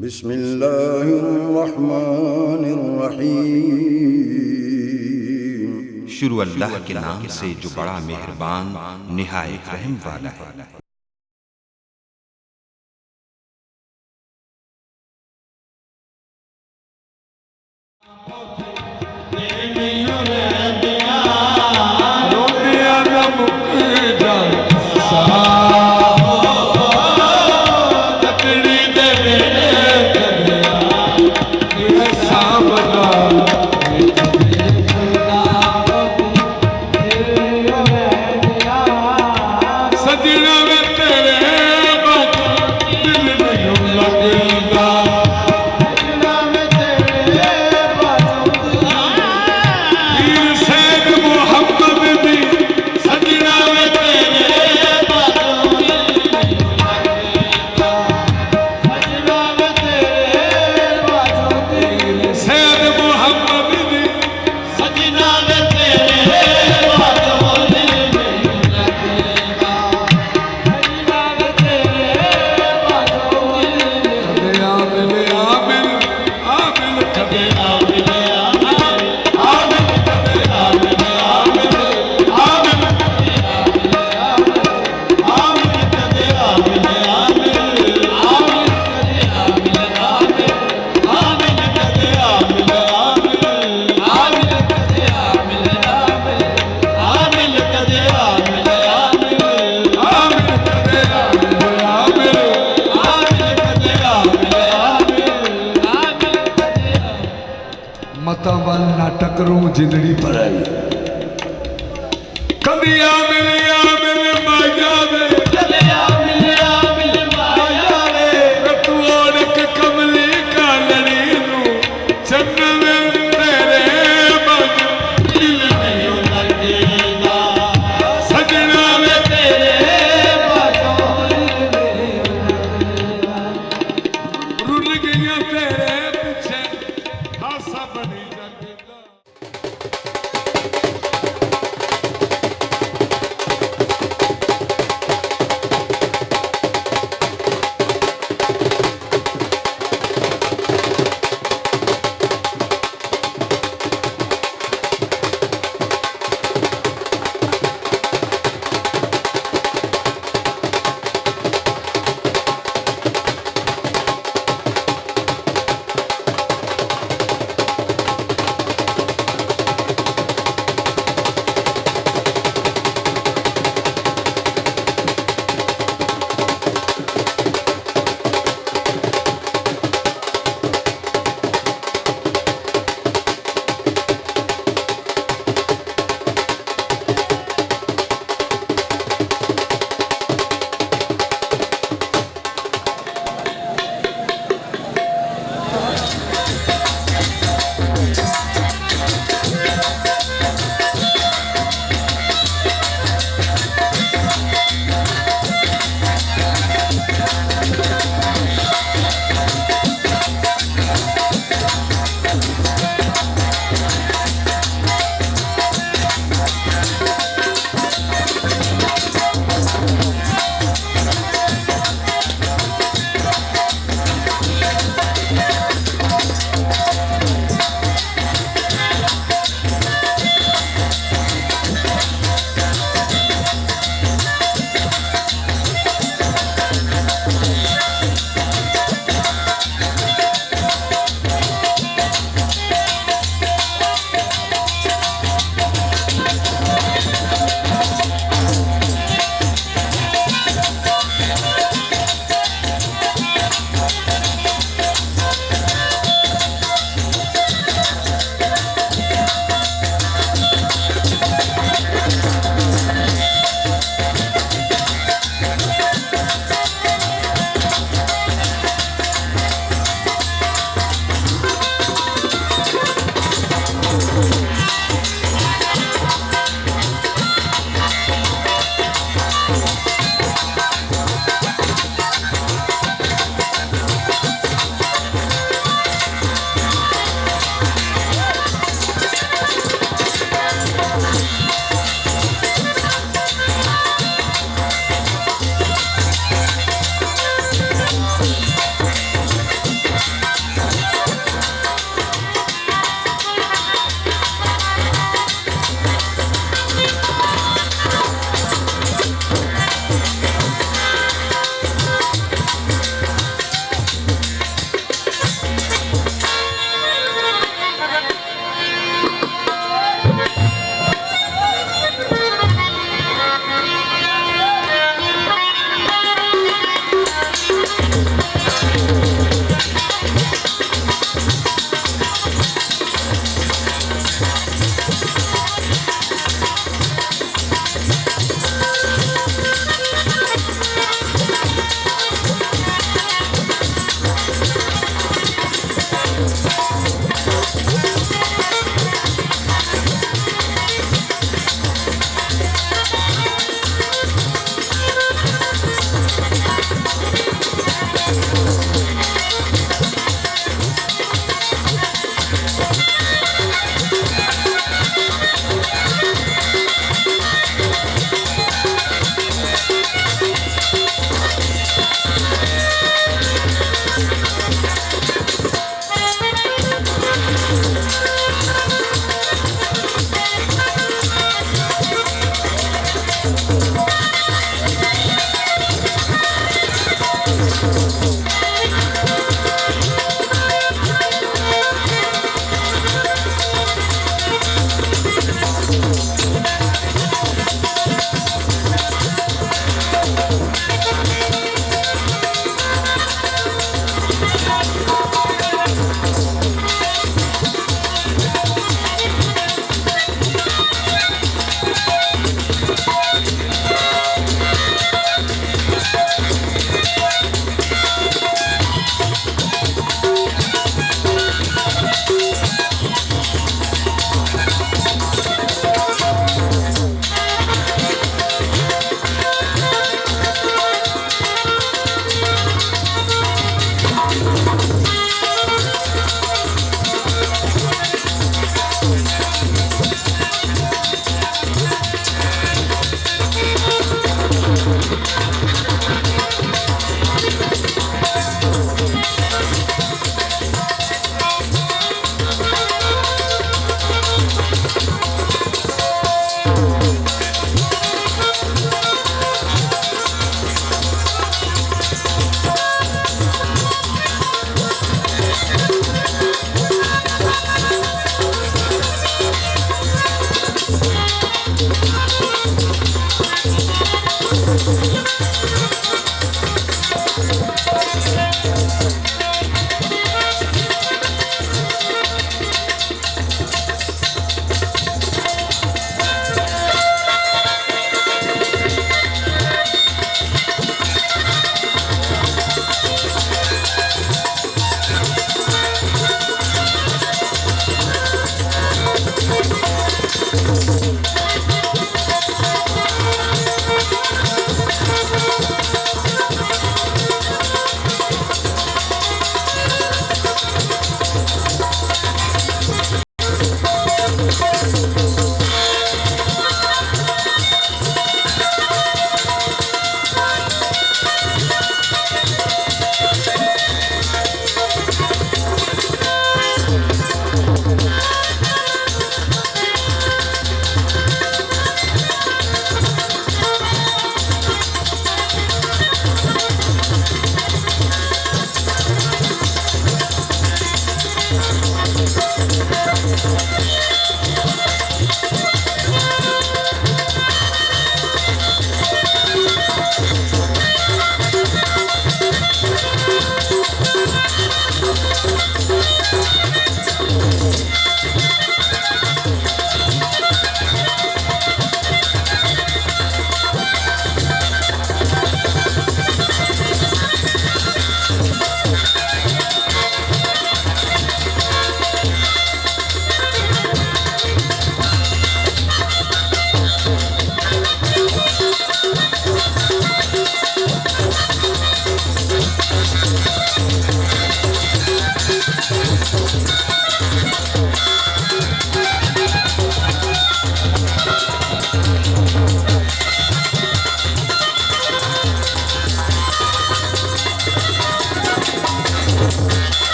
बिस्मिल्लाहिर्रहमानिर्रहीम। शुरू अल्लाह के नाम से जो बड़ा मेहरबान निहायत रहम वाला है। मता वाल ना टकरूं जिंदड़ी पराई कदिया मिलिया मिल माया वे कदिया मिलिया मिल माया वे तू ओढ़ कमली का लड़ी नू चन्न में तेरे मन दिल नहीं लगेगा सजना में तेरे बातों नहीं लगेगा रुल गया तेरे पीछे हासा बनी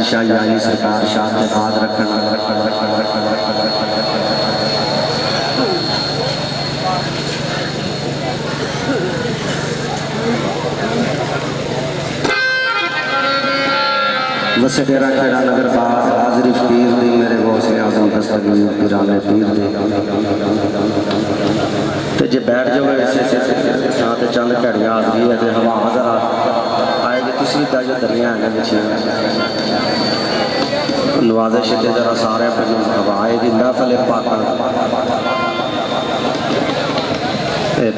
शाह यानी सरकार शाह के बाद रखना। वसे डेरा खेड़ा नगर बाग हाजरी पीर दी मेरे गौसे आजम दस्तगीर पीराने पीर दी। तो जे बैठ जाओ इसे तो चंद घड़ियाँ हाजरी है तो हवा जरा आएगी तुम जो दरिया है नीचे नवाजिश के जरा सारे हवा आएगी महफल पाका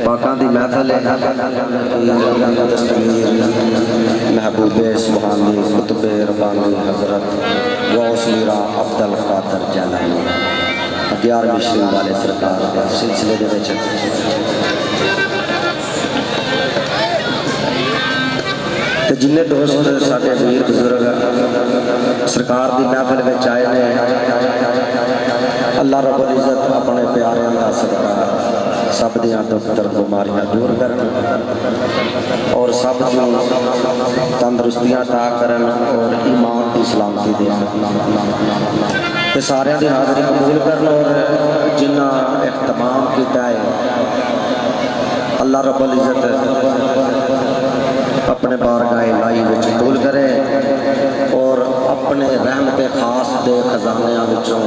पाका की महफल महबूबे सुभानी कुतुबे रबानी हजरत गौस मीरा अब्दुल कादर जैलानी 11वीं श्री वाले सरकार के सिलसिले तो जिन्ने दोस्त साढ़े वीर बुजुर्ग सरकार की महफिल में आए ने अल्लाह रब्बुल इज़्ज़त अपने प्यारिਆਂ का सदका सब दियां दुख दर्द बीमारियां दूर करन और सब जो तंदुरुस्तियां अता करन और ईमान की सलामती देन ते सारियां दी हाज़री कबूल करन और जिन्ना इख्तिमाम कीता है अल्लाह रब्बुल इज़्ज़त अपने बारगाह इलाही विच कबूल करे और अपने रहमत खास के खजानियां विचों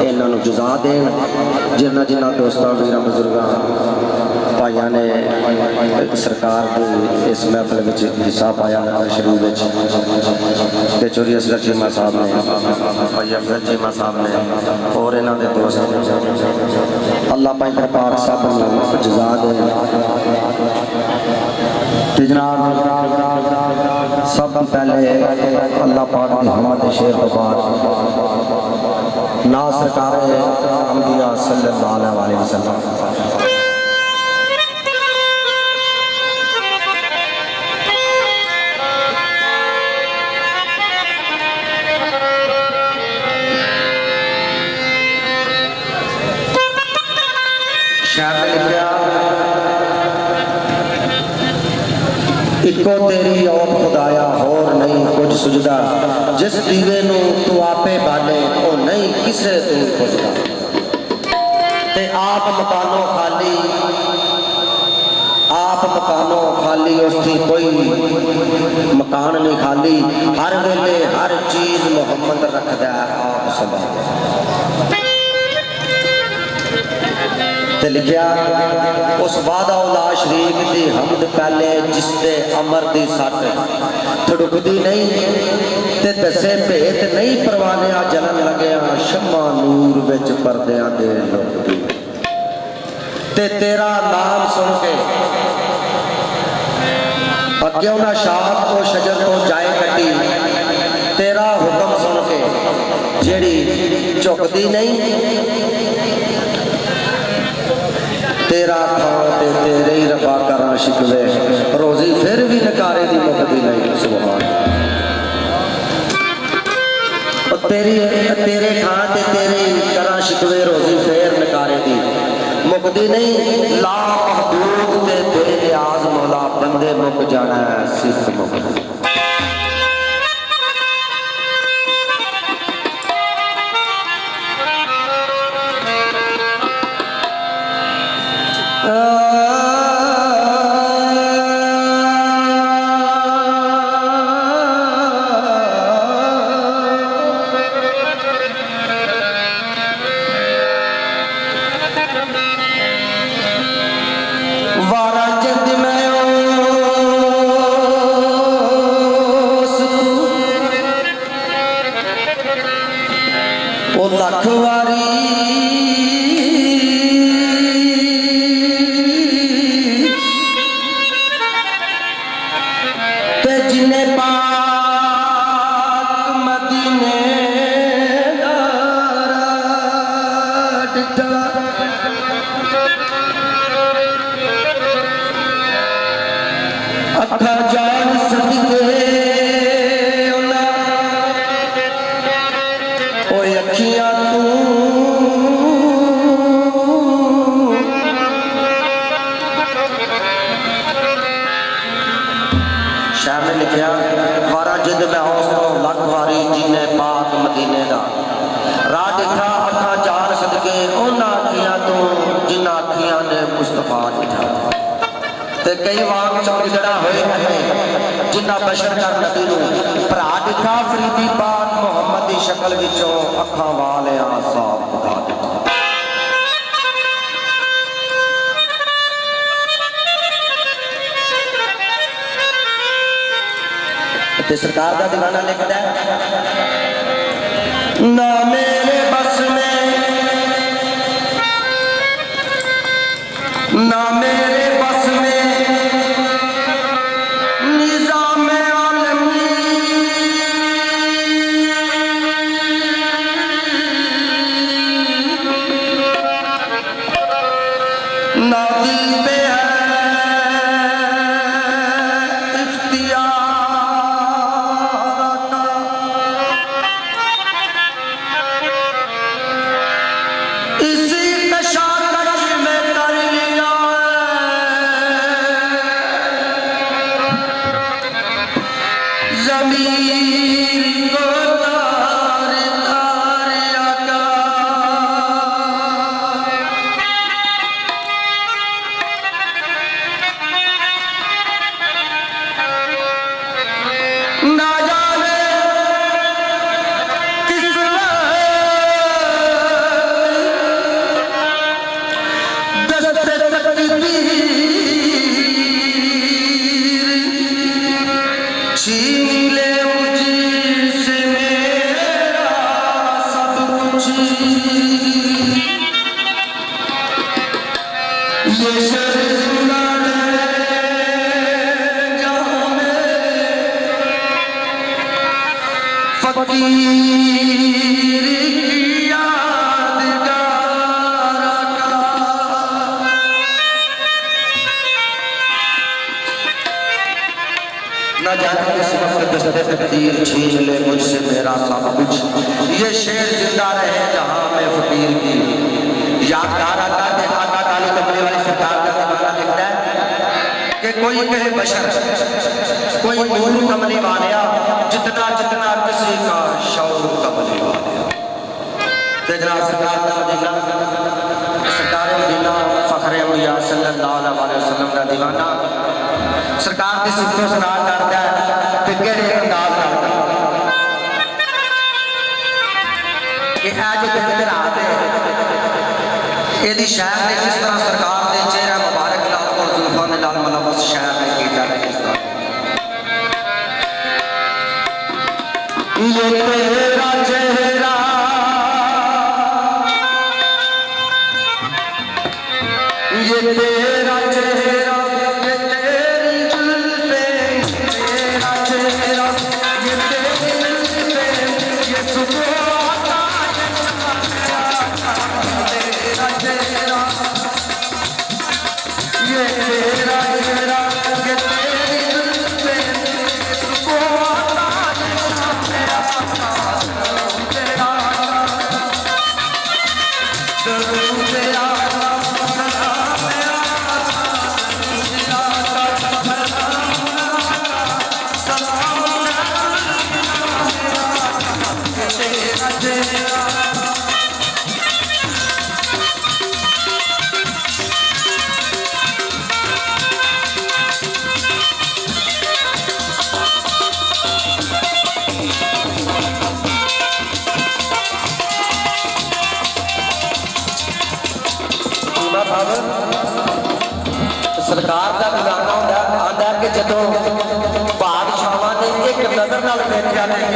इन्हां नूं जुज़ा देन जिन्हां जिन्हां दोस्तों वीरां बुजुर्गां भाइयों ने सरकार की इस महफिल में हिस्सा पाया नगर शरीफ में चौधरी असगर चीमा साहब ने भाई अफजल चीमा साहब ने और इन्हां दे दोस्त अल्लाह पाक पाक सब नूं जुज़ा दे। जनाब सब पहले अल्लाह पाक की हमद शेर तो बाद ना सरकार अम्बिया सल्लल्लाहु अलैहि वसल्लम इको तेरी औप खुदाया होर नहीं कुछ सुझदा जिस दीवे नू तू आपे बाले ओ नहीं किसे तू खुदा ते आप मकानों खाली उसकी कोई मकान नहीं खाली हर वेले हर चीज मुहम्मद रखदा आप सदा लिखा उस वादा उला शरीक की हमद पहले जिसते अमर की सट थड़ुकदी नहीं ते दसे भेत नहीं परवाने जलन लगे शम्मा नूर विच परदियां दे लुकदी ते तेरा नाम सुन के अग्यों ना शाख को शजर तो जाए कटी तेरा हुक्म सुन के जेड़ी झुकदी नहीं तेरा खाते तेरे ही रफा करा शिकवे रोजी फिर भी नकारे दी मुकदी नहीं सुभान तेरी तेरे खाते तेरे करा शिकवे रोजी फिर नकारे दी मुकदी नहीं ला महबूब ते बेनियाज मौला बंदे मुक जाना सिर्फ मुकदी कदे मैं उस तो लख वारी जीने पाक मदीने दा राह देखा अखा जान सदके उन्हां अखियां तो जिन्हां अखियां ने मुस्तफा देखा ते कई वांग चमकदड़ा होए हैं जिन्हां बशर कर नबी नूं भरा देखा फरीदी पाक मुहम्मद दी शक्ल विचों अखां वालिया साफ दिखा दिता। सरकार का दीवाना लिखता है ना मेरे बस में ना मेरे बस में निजाम आलमी ना दिल पे है न जाने किस वक्त दस्ते तकदीर छीन ले मुझसे मेरा सब कुछ। ये शेर जिंदा रहे जहां में फकीर की यादगार आता है। आका काली कमरे वाली सरकार का दीवाना लिखता है कि कोई कहे बशर कोई नूर कमली वालिया जितना जितना किसी का शौर कमली वालिया। तेजना सरकार का मदीना सरकार मदीना फखरे अंबिया सल्लल्लाहु अलैहि वसल्लम का दीवाना सरकार की सिफतों सुना करता है कि केड़े अंदाज कि आज दिन के रात है यदि शहर ने जिस तरह सरकार के चेहरा मुबारक लाल और जुल्फां ने लाल मलबस शहर ने कीता है जिस तरह ये तेरा चेहरा ये तेरा चेहरा ये तेरी जुल्फे तेरा चेहरा ये तेरी जुल्फे ये सुबह आता है तेरा चेहरा ये तेरा चेहरा ये तेरी जुल्फे ये सुबह आता है तेरा तेरा सरकार का दीवाना आंदा कि जदों बादशाहां ने एक नजर नाल देखा नहीं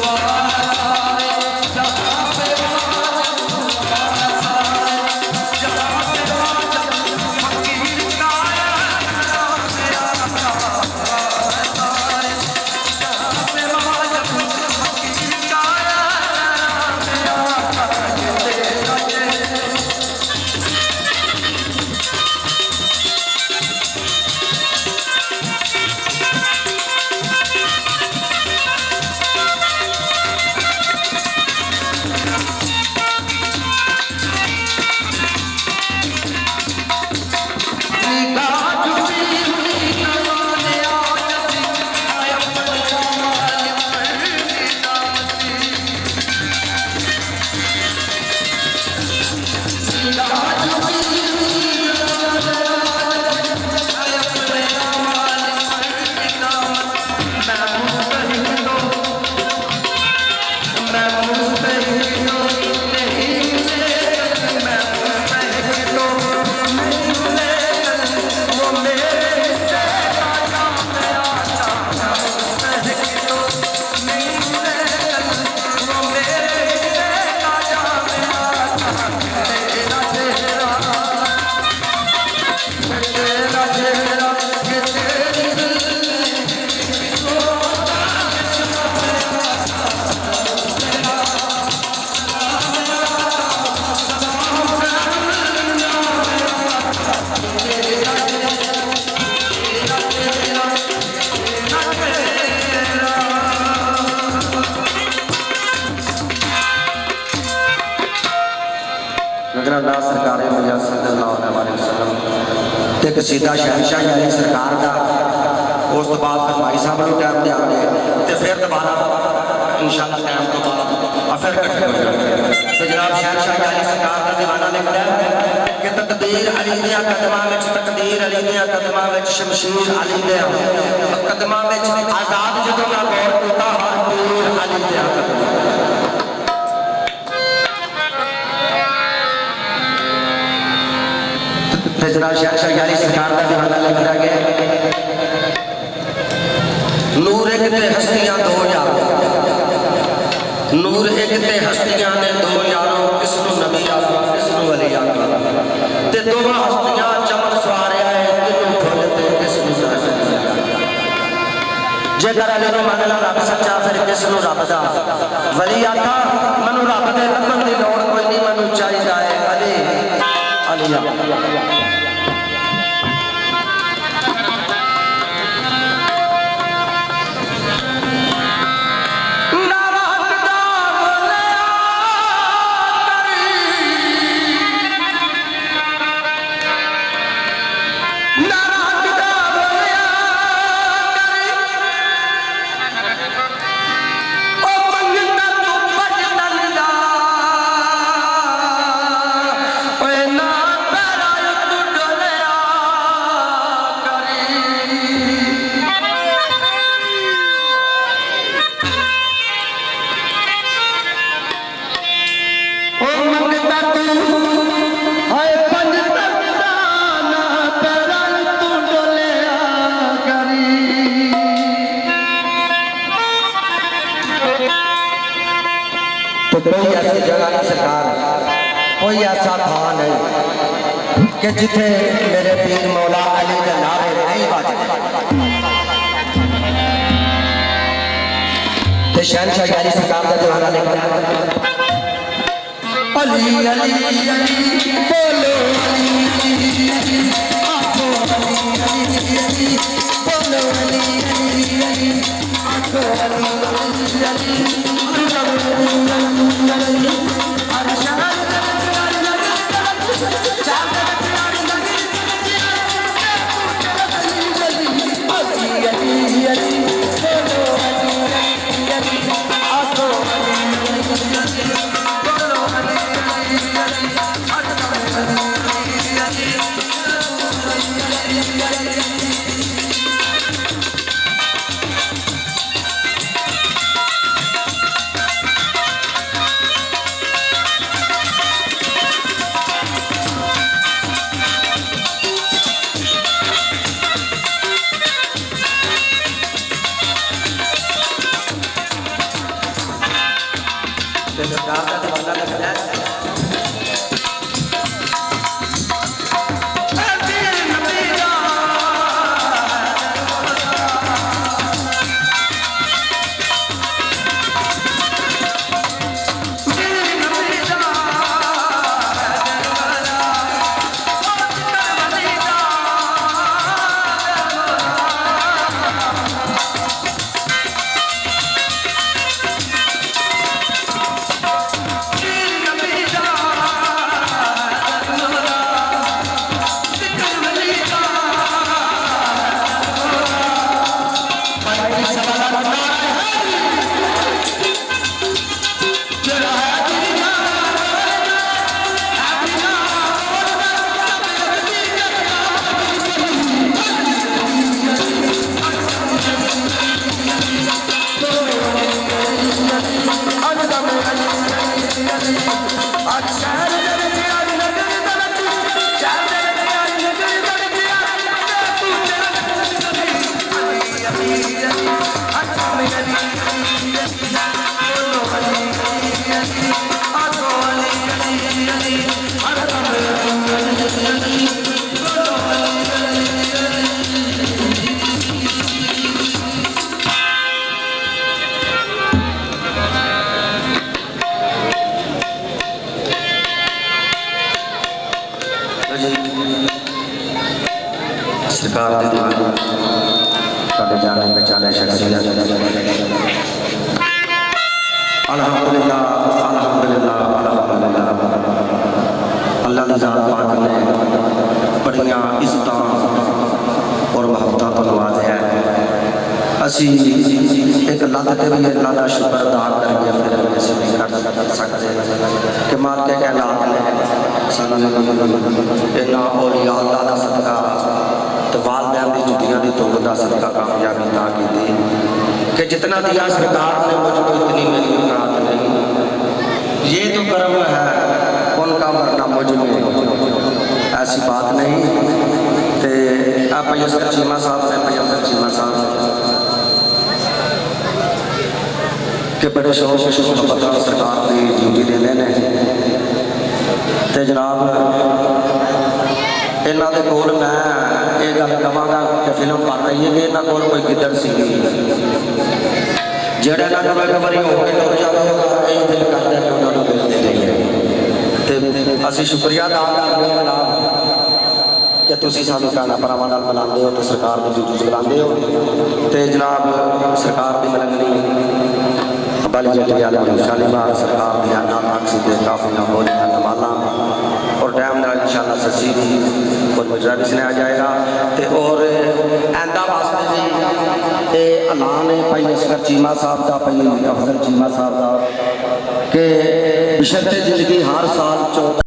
Allah मेरा नाम सरकार मियां सल्लल्लाहु अलैहि वसल्लम ते कसीदा शहनशाह अली सरकार का। उस तो बाद फिर भाई साहब को टाइम देंगे तो फिर दोबारा इंशाअल्लाह टाइम तो बाद फिर इकट्ठे हो जाएंगे। तो जनाब शहनशाह अली सरकार का दीवाना लिखता है कि तकदीर अली दिया कदमां विच, तकदीर अली दिया कदमां विच, शमशीर अली दिया कदमां विच, आजाद जदों ना गौर कीता हर पीर अली दिया कदमां। जनाब शहनशाह अली सरकार का दीवाना लिखा गया नूर एक ते हस्तियां दो यारों, नूर एक ते हस्तियां ने दो यारों, किसनू नबी आखो किसनू वली आखो ते दोवां हस्तियां चमन सवारिया है किनू भुल ते किसनू जाने। जेकर अली नूं मन ला रब सच्चा फिर किसनू रब दा वली आखा। मैनू रब दे लभण दी लोड़ कोई नहीं, मैनू चाहिदा है अली अली। तो कोई ऐसी जगह नहीं सरकार, कोई ऐसा थान नहीं कि जिथे मेरे पीर मौला अली के नारे नहीं बाजते। तो शहनशाह अली सरकार का दीवाना लिखता है अली अली अली बोलो अली आखो अली अली अली बोलो अली अली अली आखो अली अली जाने पहचाने शख्सियत अल्हम्दुलिल्लाह अल्हम्दुलिल्लाह अल्हम्दुलिल्लाह अल्लाह की ज़ात पाक ने बड़ियां इज्जतां और मुहब्बतां तो नवाज़िया है। असी एक लत ते भी अल्लाह का शुक्र अदा करिए फिर असीं नहीं कर सकते कि मालिक कायनात ने सानूं इन्हां औलिया अल्लाह दा सदका तो वालदैन की जुटियां की तोड़ का सदका कामयाबी ना की कि जितना दिया सरकार ने मुझको इतनी मेरी औकात नहीं, ये तो कर्म है उनका वरना मुझ में ऐसी बात नहीं। तो आप पैसर चीमा साहब से पैसर चीमा साहब के बड़े शौक से सरकार की ड्यूटी देते हैं। तो जनाब इन्हों के कोल मैं ये गल कहांगा कि फिल्म बन रही है कि इन्हों को कोई गिद्दड़ सी जेड़ा ना कभी कबारी होकर टुर जाता यही दिल करता है कि उन्होंने मिलते रहिए। तो असी शुक्रिया अदा करते हैं जनाब कि तुम सानू भैनों भरावां नाल मिलाते हो तो सरकार की ड्यूटी चलाते हो। तो जनाब सरकार की मलंगनी बाली जटी वाले शालीमार सरकार दिया नाक सीधे काफ़ी ना हो नमाला और टाइम नाल इंशाअल्लाह ससी भी और मुजरा भी सुनाया जाएगा। तो और आंदा वास्ते भी ये ऐलान है भाई असगर चीमा साहब का भाई अफजल चीमा साहब का कि बिशरते जिंदगी हर साल 14